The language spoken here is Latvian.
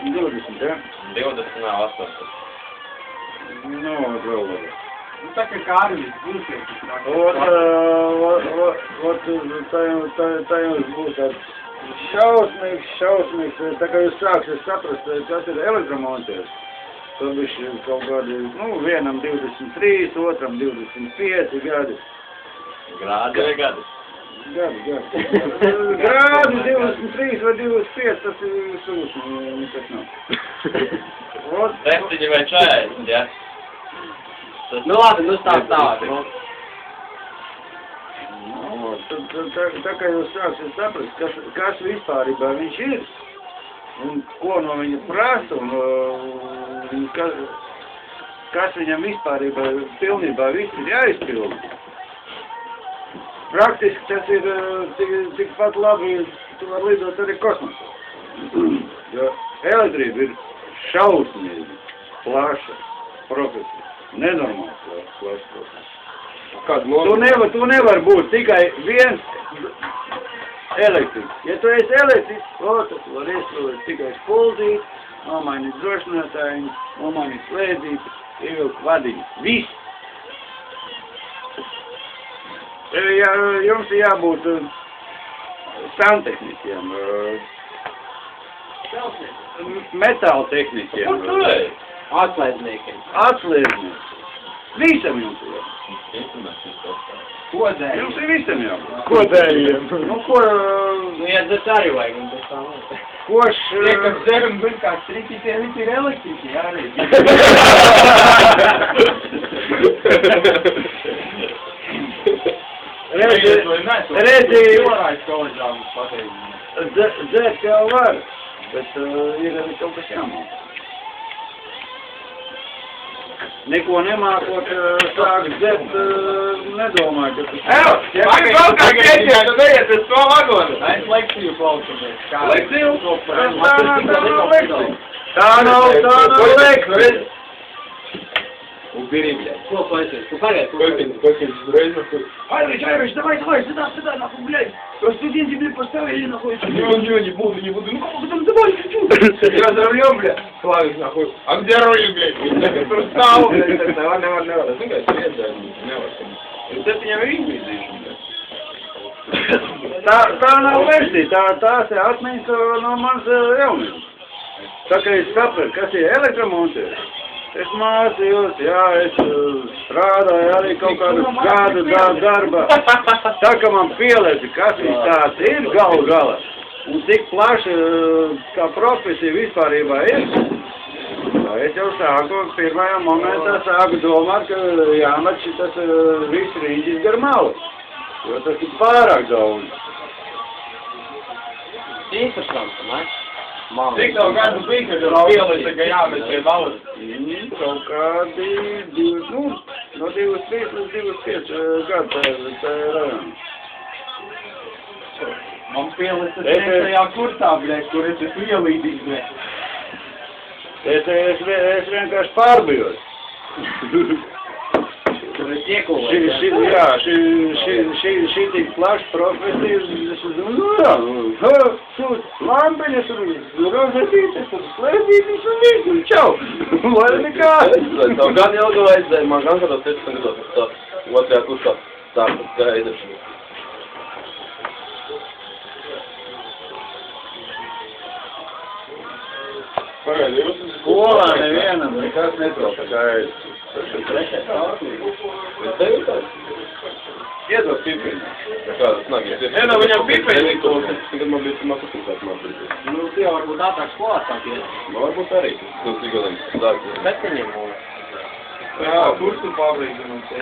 20, ja? 20 nav 8. Nu, vēl labi. Nu, tā kā Kārlis būsies. Tā jums būs tāds šausmīgs, tā kā jūs sāksiet saprast, kas ir elektromontēs. Tad viņš kaut kādi, vienam 23, otram 25 gadi. Grādi vai gadi? Gadi. Grādi 23 vai 25, tas ir sūsmi, nekas nav. 7 vai 40, ja? Nu labi, nu stāv tālāk. Tā kā jūs sāksiet saprast, kas vispārībā viņš ir, un ko no viņa prasa, un kas viņam vispārībā pilnībā viss ir jāizpilda. Praktiski tas ir tikpat labi, tu var lidot arī kosmosā. Jo elektrība ir šausmīga, plaša profesija. Nenormāls plašs. Tu nevar būt tikai viens elektriks. Ja tu esi elektriks, tad tu vari iesprūdēt tikai spuldīt, nomainīt drošinātājiņu, nomainīt slēdzīti, ievilkt vadiņu. Viss! Jums ir jābūt santehnikiem, metāla tehnikiem. Kur tu ej? Atslēdzniekiem. Visam jums ir. Kodēļiem. Jums ir visam jābūt. Kodēļiem. Nu, ja tas arī vajag, un tas tā nav. Koš... Tie, kas dzer un guļ kā striki, tie visi ir elektriski, jā, arī. Redzi, dzert jau var, bet ir arī kaut kas jāmāk. Neko nemākot, sāk dzert, nedomāju, ka tas... Pagaid, vēl kā grēķi, tu neiet uz to vagonu. Es lekciju klausamies. Lekciju? Tā nav lekcija. Убери, блядь. Ko paisies? Tu pagaid, Айрыч, давай, сюда, нахуй, блядь. Студенты, блядь, поставили, нахуй. Не буду. Ну как Потом давай, хочу. я за рулем, блядь, Славик, нахуй. А где руль, блядь? Встал, блядь. Давай. Ну, как, привет, да, не это не видно, блядь. Tā nav versija, tās ir atmiņas no manas jaunības. Tā kā es sapratu, kas ir elektromontēs. Es mācījos, jā, es strādāju arī kaut kādu gadu darba. Tā kā man pielēdzi, kas viņš tāds ir galu galā. Un tik plaši, kā profesija vispārībā ir. Es jau sāku, pirmajā momentā sāku domāt, ka jāmet šitas viss riņģis gar malu. Jo tas ir pārāk daudz. Interesanti, ne? Cik tev gadu bija, kad tev pielīdzi, ka jāmet pie malas? Kaut kādi, no 23 līdz 25 gadu tā ir rajona. Man pielīdzi trešajā kursā, bļēk, kur es esmu ielīdīgs, bļēk. Es vienkārši pārbijos. Tur es iekulēju. Jā, šī tik plaša profesija, es domāju, tur lampiņas, tur rozetītes, tur slēdzītes un viss, un čau. Vai nekā? Tev gan ilgi vajadzēja, man gan kādās 15 gados, tā otrajā kursā sākas gaida. Pagaidi, jūs esat Skolā nevienam nekas netrauc gaida. Iedod pipiņu. Kādas nākies? Nē, viņam pipiņu. Kad man bija mākas pilsēt mācīt. Nu, tie varbūt ātrāk skolā sākies. Varbūt arī. Tas ir gadiem. Bet viņiem mūs. Jā, kursu pabeigts.